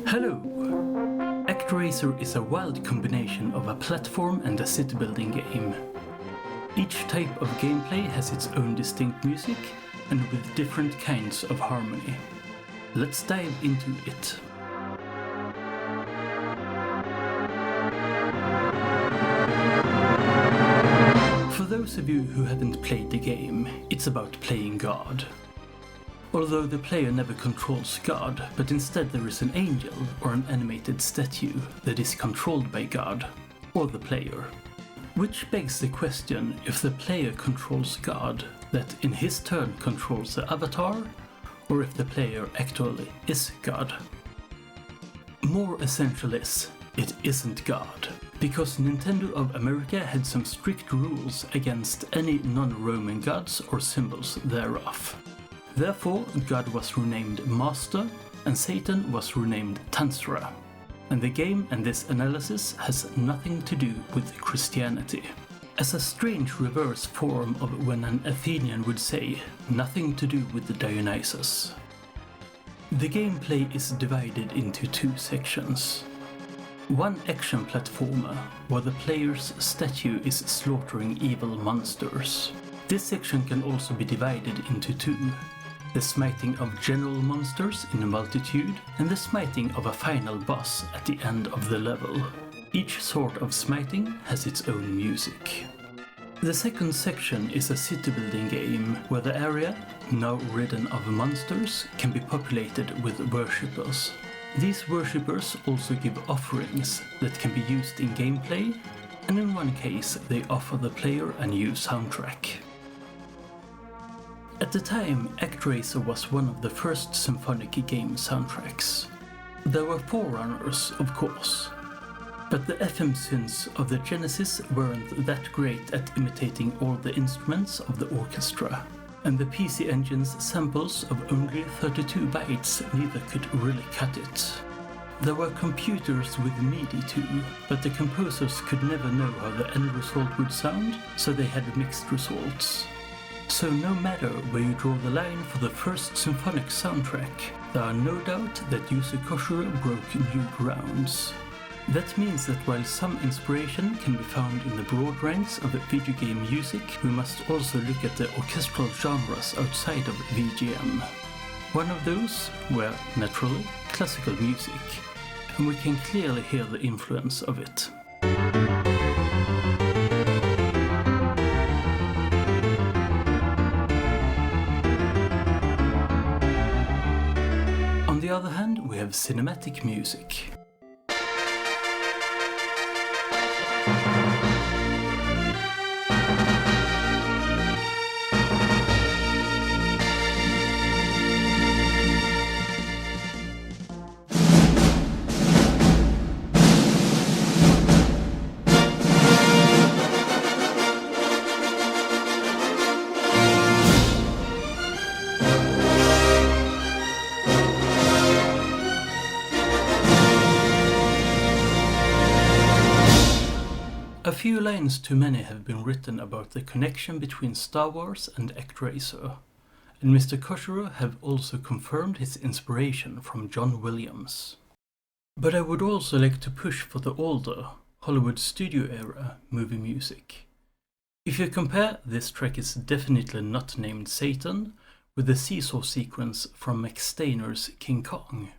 Hello! Actraiser is a wild combination of a platform and a city-building game. Each type of gameplay has its own distinct music and with different kinds of harmony. Let's dive into it. For those of you who haven't played the game, it's about playing God. Although the player never controls God, but instead there is an angel or an animated statue that is controlled by God, or the player. Which begs the question if the player controls God, that in his turn controls the avatar, or if the player actually is God. More essential is, it isn't God, because Nintendo of America had some strict rules against any non-Roman gods or symbols thereof. Therefore, God was renamed Master, and Satan was renamed Tantra. And the game and this analysis has nothing to do with Christianity. As a strange reverse form of when an Athenian would say, nothing to do with Dionysus. The gameplay is divided into two sections. One action platformer, where the player's statue is slaughtering evil monsters. This section can also be divided into two. The smiting of general monsters in a multitude, and the smiting of a final boss at the end of the level. Each sort of smiting has its own music. The second section is a city-building game, where the area, now ridden of monsters, can be populated with worshippers. These worshippers also give offerings that can be used in gameplay, and in one case they offer the player a new soundtrack. At the time, Actraiser was one of the first symphonic game soundtracks. There were forerunners, of course, but the FM synths of the Genesis weren't that great at imitating all the instruments of the orchestra, and the PC Engine's samples of only 32 bytes neither could really cut it. There were computers with MIDI too, but the composers could never know how the end result would sound, so they had mixed results. So no matter where you draw the line for the first symphonic soundtrack, there are no doubt that Yuzo Koshiro broke new grounds. That means that while some inspiration can be found in the broad ranks of video game music, we must also look at the orchestral genres outside of VGM. One of those were, naturally, classical music, and we can clearly hear the influence of it. On the other hand, we have cinematic music. A few lines too many have been written about the connection between Star Wars and Actraiser, and Mr. Koshiro have also confirmed his inspiration from John Williams. But I would also like to push for the older, Hollywood studio era movie music. If you compare, this track is definitely not named Satan with the seesaw sequence from Max Steiner's King Kong.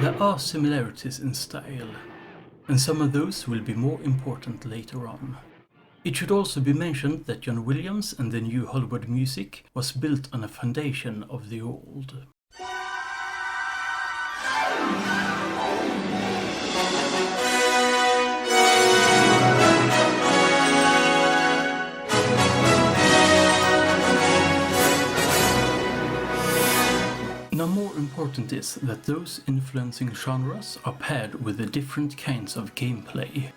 There are similarities in style, and some of those will be more important later on. It should also be mentioned that John Williams and the new Hollywood music was built on a foundation of the old. Now, more important is that those influencing genres are paired with the different kinds of gameplay.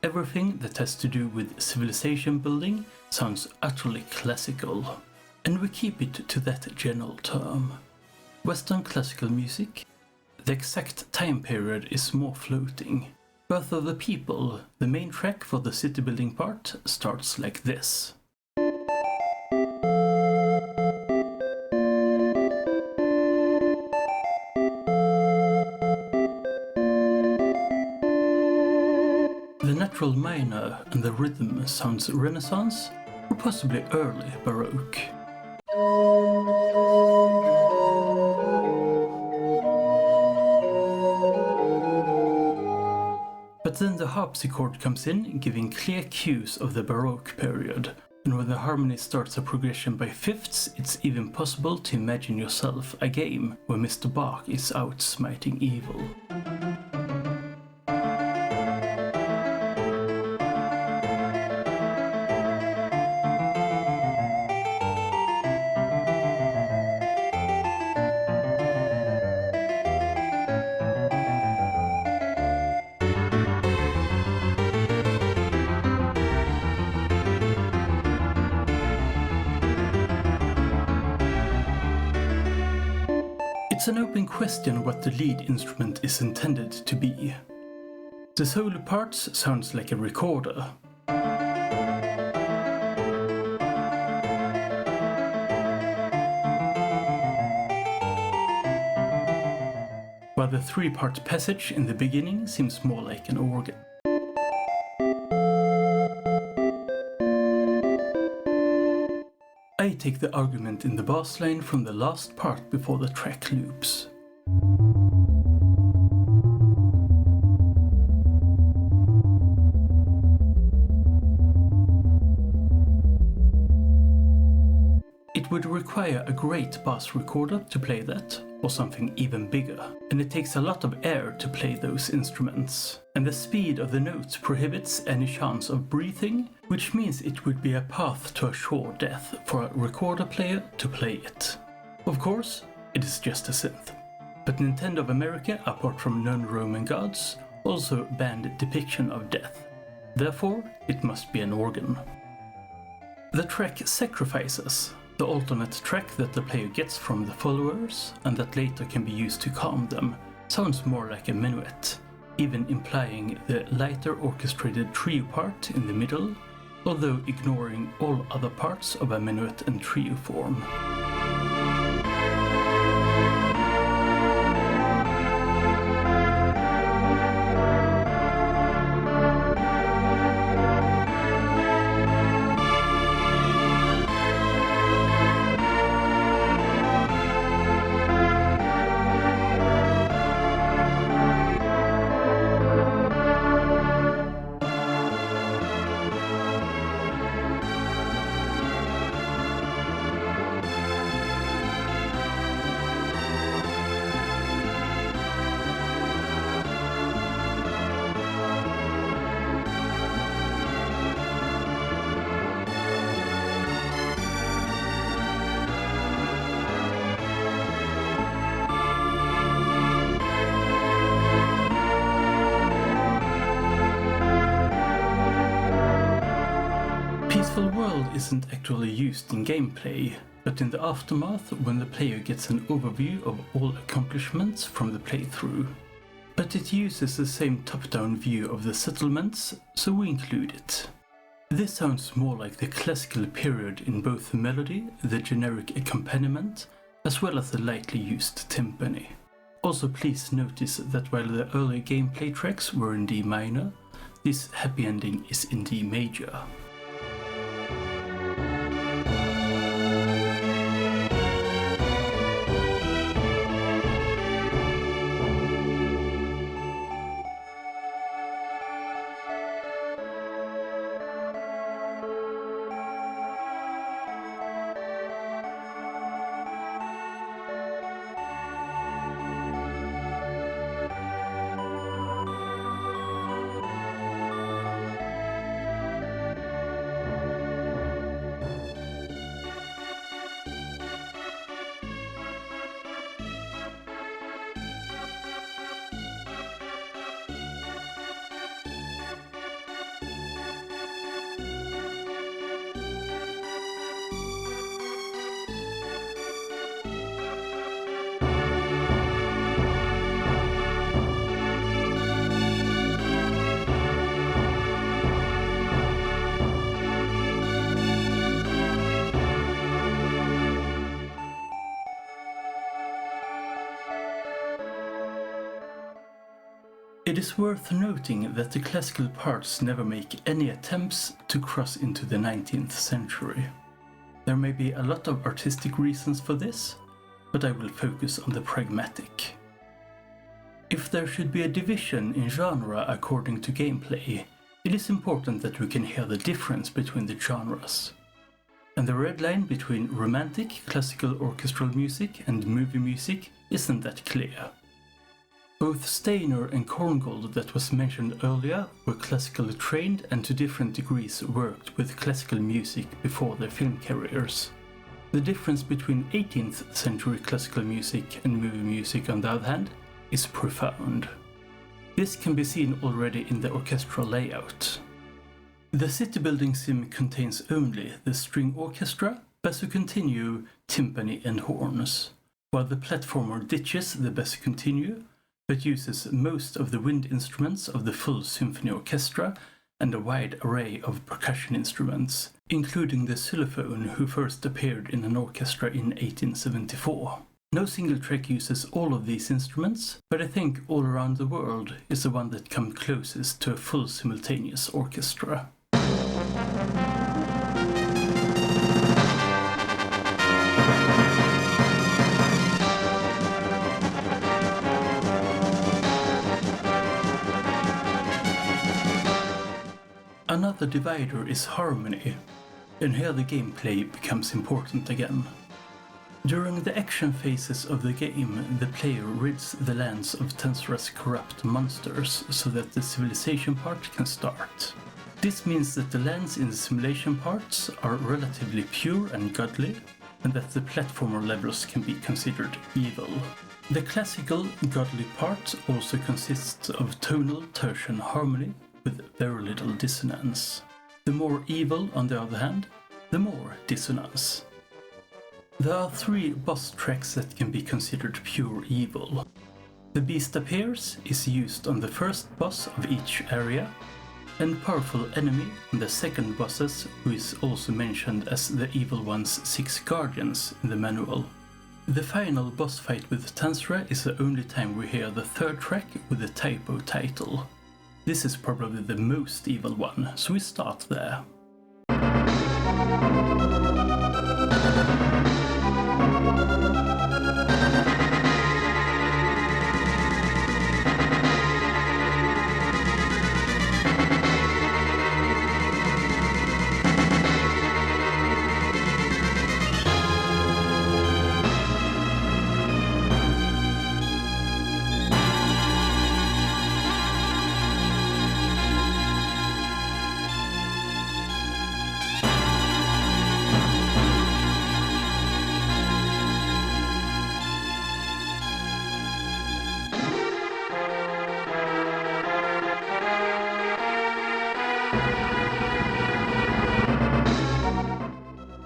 Everything that has to do with civilization building sounds utterly classical, and we keep it to that general term. Western classical music, the exact time period is more floating. Birth of the People, the main track for the city building part, starts like this. The natural minor and the rhythm sounds Renaissance or possibly early Baroque. But then the harpsichord comes in, giving clear cues of the Baroque period, and when the harmony starts a progression by fifths, it's even possible to imagine yourself a game where Mr. Bach is out smiting evil. It's an open question what the lead instrument is intended to be. The solo parts sounds like a recorder. While the three-part passage in the beginning seems more like an organ. I take the argument in the bass line from the last part before the track loops. It would require a great bass recorder to play that, or something even bigger, and it takes a lot of air to play those instruments, and the speed of the notes prohibits any chance of breathing, which means it would be a path to a sure death for a recorder player to play it. Of course, it is just a synth. But Nintendo of America, apart from non-Roman gods, also banned depiction of death. Therefore, it must be an organ. The track Sacrifices, the alternate track that the player gets from the followers and that later can be used to calm them, sounds more like a minuet, even implying the lighter orchestrated trio part in the middle, although ignoring all other parts of a minuet and trio form. Peaceful World isn't actually used in gameplay, but in the aftermath when the player gets an overview of all accomplishments from the playthrough. But it uses the same top-down view of the settlements, so we include it. This sounds more like the classical period in both the melody, the generic accompaniment, as well as the lightly used timpani. Also please notice that while the early gameplay tracks were in D minor, this happy ending is in D major. It is worth noting that the classical parts never make any attempts to cross into the 19th century. There may be a lot of artistic reasons for this, but I will focus on the pragmatic. If there should be a division in genre according to gameplay, it is important that we can hear the difference between the genres. And the red line between romantic, classical orchestral music and movie music isn't that clear. Both Steiner and Korngold that was mentioned earlier were classically trained and to different degrees worked with classical music before their film careers. The difference between 18th century classical music and movie music, on the other hand, is profound. This can be seen already in the orchestral layout. The city building sim contains only the string orchestra, basso continuo, timpani and horns, while the platformer ditches the basso continuo but uses most of the wind instruments of the full symphony orchestra and a wide array of percussion instruments, including the xylophone who first appeared in an orchestra in 1874. No single track uses all of these instruments, but I think All Around the World is the one that comes closest to a full simultaneous orchestra. Another divider is harmony, and here the gameplay becomes important again. During the action phases of the game, the player rids the lands of Tensura's corrupt monsters so that the civilization part can start. This means that the lands in the simulation parts are relatively pure and godly, and that the platformer levels can be considered evil. The classical, godly part also consists of tonal tertian harmony with very little dissonance. The more evil, on the other hand, the more dissonance. There are 3 boss tracks that can be considered pure evil. The Beast Appears is used on the first boss of each area, and Powerful Enemy on the second bosses, who is also mentioned as the Evil One's 6 guardians in the manual. The final boss fight with Tensura is the only time we hear the 3rd track with the typo title. This is probably the most evil one, so we start there.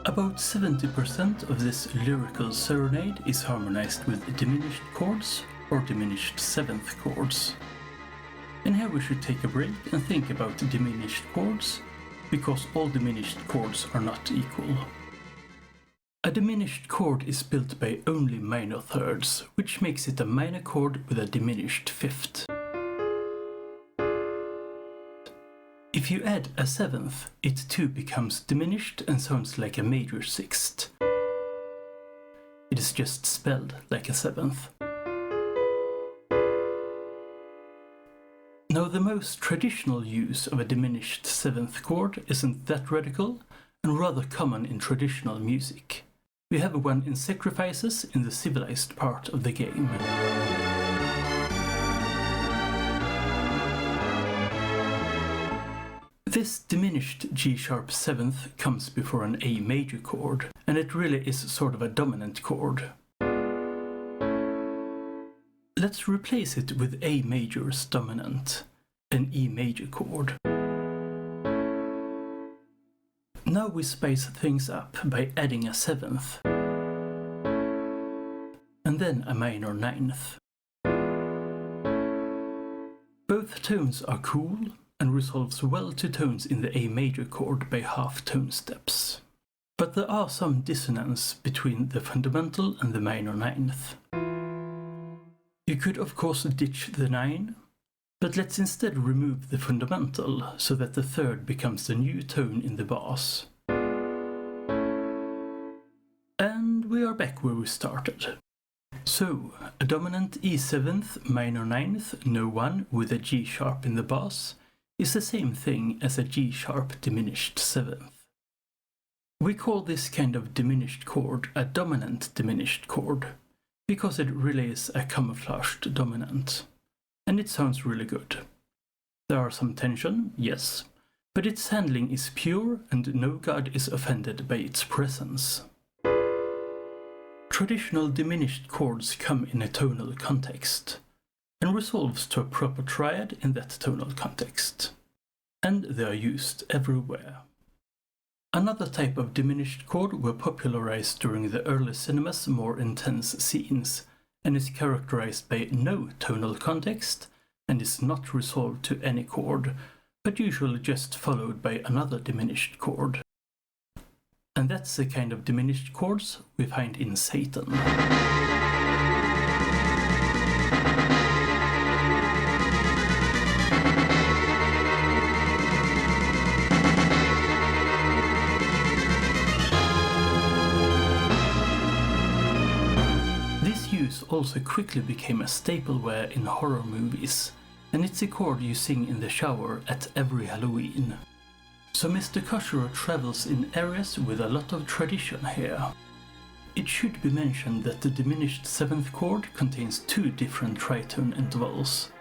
About 70% of this lyrical serenade is harmonized with diminished chords or diminished 7th chords. And here we should take a break and think about diminished chords, because all diminished chords are not equal. A diminished chord is built by only minor thirds, which makes it a minor chord with a diminished 5th. If you add a 7th, it too becomes diminished and sounds like a major 6th. It is just spelled like a 7th. Now, the most traditional use of a diminished 7th chord isn't that radical and rather common in traditional music. We have one in Sacrifices in the civilized part of the game. This diminished G-sharp 7th comes before an A major chord, and it really is sort of a dominant chord. Let's replace it with A major's dominant, an E major chord. Now we spice things up by adding a 7th, and then a minor 9th. Both tones are cool, and resolves well to tones in the A major chord by half tone steps. But there are some dissonance between the fundamental and the minor 9th. You could of course ditch the 9, But let's instead remove the fundamental so that the third becomes the new tone in the bass. And we are back where we started. So, a dominant E7th minor 9th no 1 with a G sharp in the bass is the same thing as a G sharp diminished 7th. We call this kind of diminished chord a dominant diminished chord, because it relays a camouflaged dominant. And it sounds really good. There are some tension, yes, but its handling is pure and no god is offended by its presence. Traditional diminished chords come in a tonal context, and resolves to a proper triad in that tonal context. And they are used everywhere. Another type of diminished chord were popularized during the early cinema's more intense scenes, and is characterized by no tonal context, and is not resolved to any chord, but usually just followed by another diminished chord. And that's the kind of diminished chords we find in Satan. This use also quickly became a stapleware in horror movies, and it's a chord you sing in the shower at every Halloween. So Mr. Koshiro travels in areas with a lot of tradition here. It should be mentioned that the diminished 7th chord contains two different tritone intervals,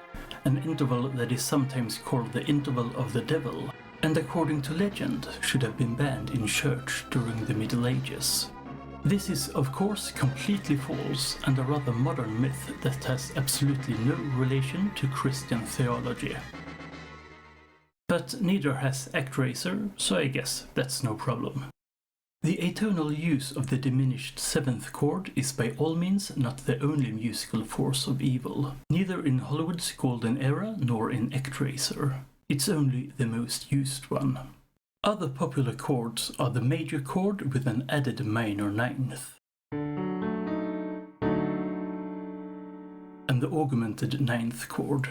an interval that is sometimes called the interval of the devil, and according to legend should have been banned in church during the Middle Ages. This is of course completely false and a rather modern myth that has absolutely no relation to Christian theology. But neither has Actraiser, so I guess that's no problem. The atonal use of the diminished 7th chord is by all means not the only musical force of evil, neither in Hollywood's golden era nor in Actraiser. It's only the most used one. Other popular chords are the major chord with an added minor 9th, and the augmented 9th chord.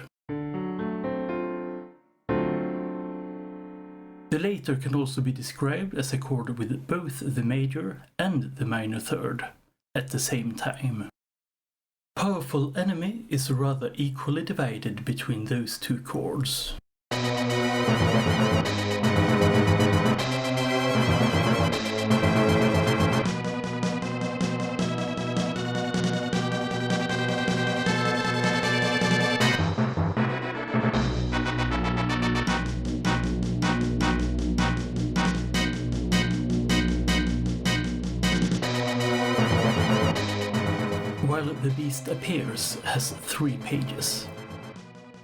The later can also be described as a chord with both the major and the minor third at the same time. Powerful Enemy is rather equally divided between those two chords. While The Beast Appears has 3 pages.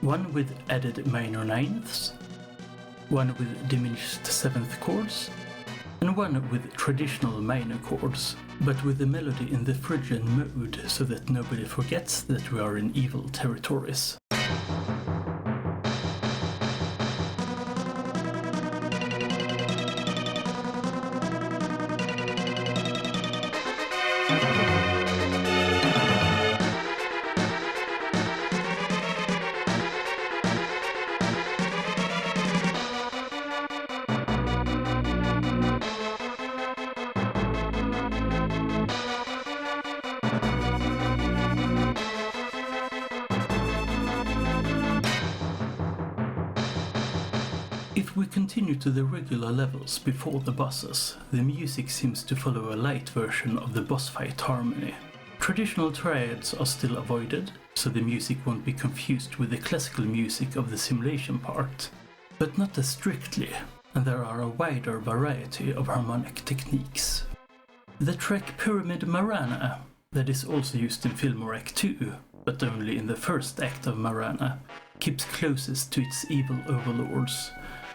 One with added minor 9ths, one with diminished 7th chords, and one with traditional minor chords, but with the melody in the Phrygian mode so that nobody forgets that we are in evil territories. If we continue to the regular levels before the bosses, the music seems to follow a light version of the boss fight harmony. Traditional triads are still avoided, so the music won't be confused with the classical music of the simulation part, but not as strictly, and there are a wider variety of harmonic techniques. The track Pyramid Marana, that is also used in Filmore Act 2, but only in the first act of Marana, keeps closest to its evil overlords,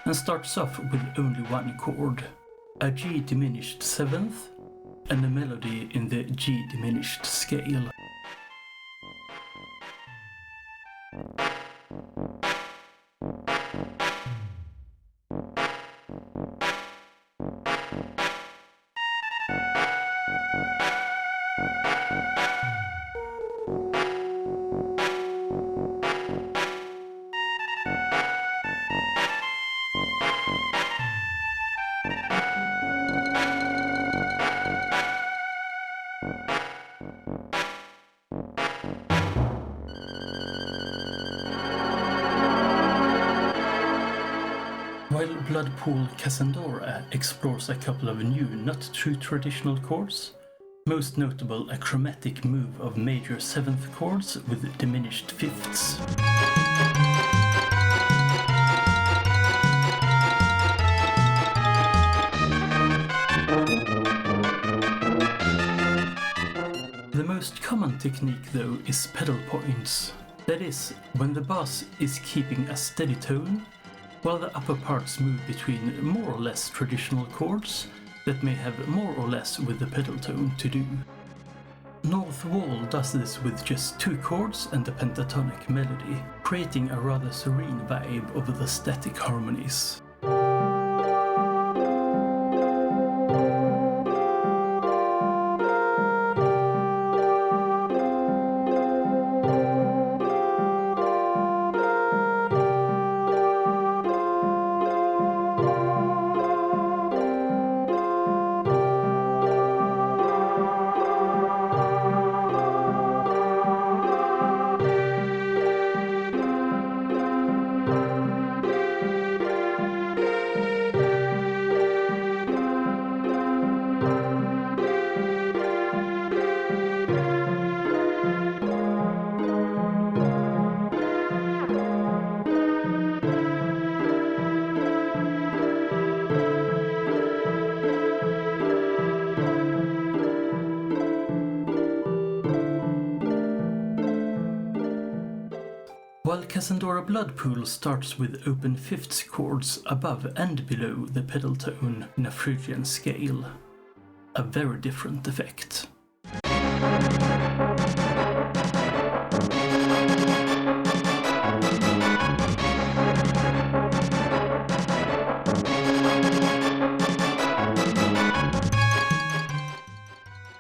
and starts off with only one chord, a G diminished 7th, and a melody in the G diminished scale. While Bloodpool Cassandra explores a couple of new, not true traditional chords, most notable a chromatic move of major 7th chords with diminished 5ths. The most common technique though is pedal points. That is, when the bass is keeping a steady tone, while the upper parts move between more or less traditional chords that may have more or less with the pedal tone to do. North Wall does this with just 2 chords and a pentatonic melody, creating a rather serene vibe of the static harmonies. While Cassandra Bloodpool starts with open 5ths chords above and below the pedal tone in a Phrygian scale, a very different effect.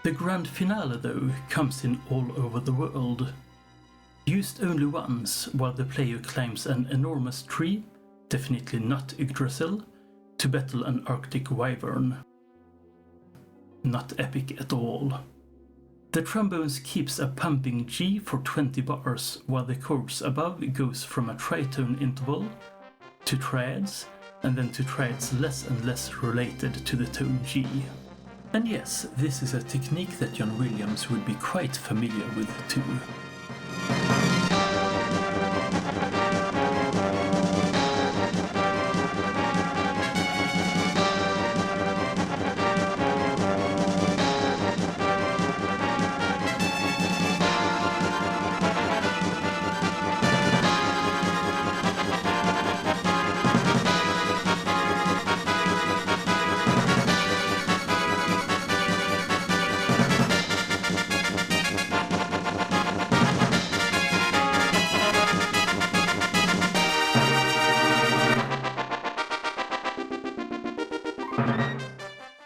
The grand finale though comes in all over the world. Used only once while the player climbs an enormous tree, definitely not Yggdrasil, to battle an Arctic wyvern. Not epic at all. The trombones keeps a pumping G for 20 bars while the chords above goes from a tritone interval to triads and then to triads less and less related to the tone G. And yes, this is a technique that John Williams would be quite familiar with too.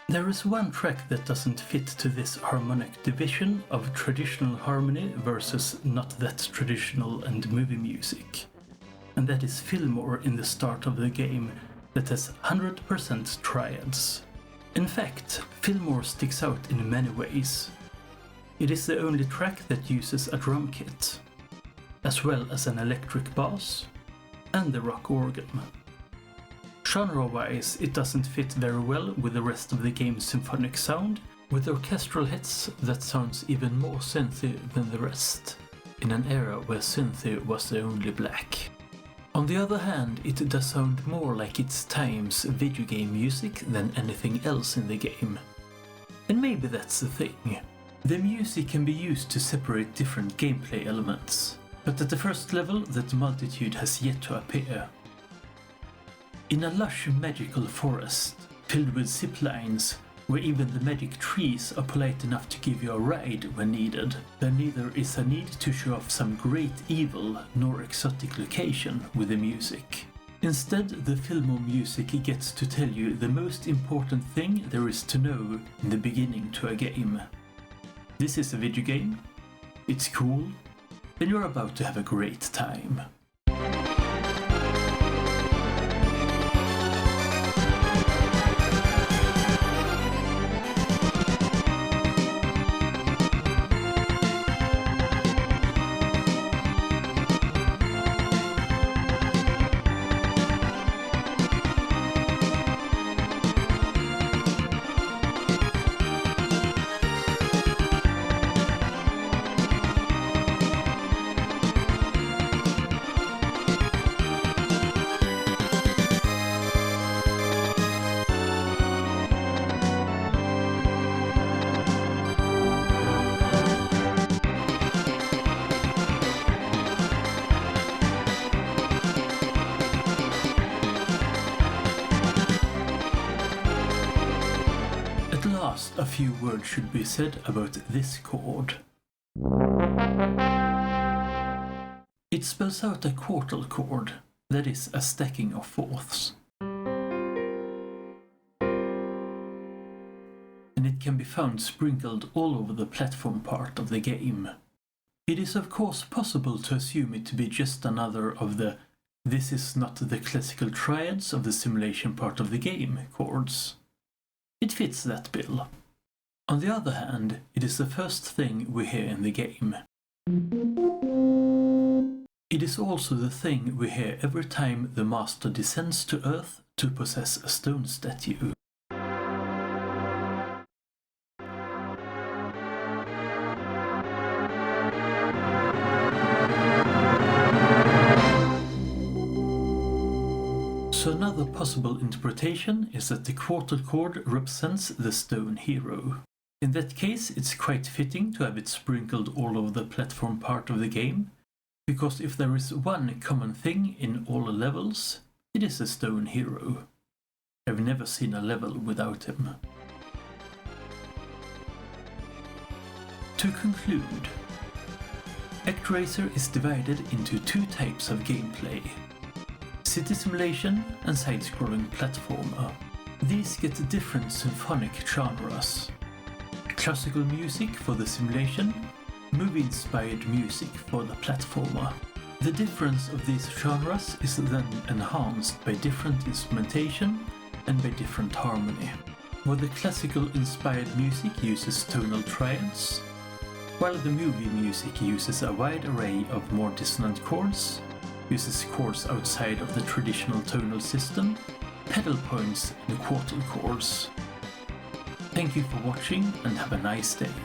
There is one track that doesn't fit to this harmonic division of traditional harmony versus not that traditional and movie music, and that is Filmore in the start of the game that has 100% triads. In fact, Filmore sticks out in many ways. It is the only track that uses a drum kit, as well as an electric bass and the rock organ. Genre-wise, it doesn't fit very well with the rest of the game's symphonic sound, with orchestral hits that sounds even more synthy than the rest, in an era where synthy was the only black. On the other hand, it does sound more like its time's video game music than anything else in the game. And maybe that's the thing. The music can be used to separate different gameplay elements, but at the first level that multitude has yet to appear. In a lush magical forest, filled with zip lines, where even the magic trees are polite enough to give you a ride when needed, there neither is a need to show off some great evil nor exotic location with the music. Instead, the Filmore music gets to tell you the most important thing there is to know in the beginning to a game. This is a video game, it's cool, and you're about to have a great time. a few words should be said about this chord. It spells out a quartal chord, that is, a stacking of fourths. And it can be found sprinkled all over the platform part of the game. It is of course possible to assume it to be just another of the "this is not the classical triads of the simulation part of the game" chords. It fits that bill. On the other hand, it is the first thing we hear in the game. It is also the thing we hear every time the master descends to Earth to possess a stone statue. So another possible interpretation is that the quartal chord represents the stone hero. In that case, it's quite fitting to have it sprinkled all over the platform part of the game, because if there is one common thing in all levels, it is a stone hero. I've never seen a level without him. To conclude, Actraiser is divided into two types of gameplay: city simulation and side-scrolling platformer. These get different symphonic genres. Classical music for the simulation, movie-inspired music for the platformer. The difference of these genres is then enhanced by different instrumentation and by different harmony, where the classical-inspired music uses tonal triads, while the movie music uses a wide array of more dissonant chords, uses chords outside of the traditional tonal system, pedal points and quartal chords. Thank you for watching and have a nice day.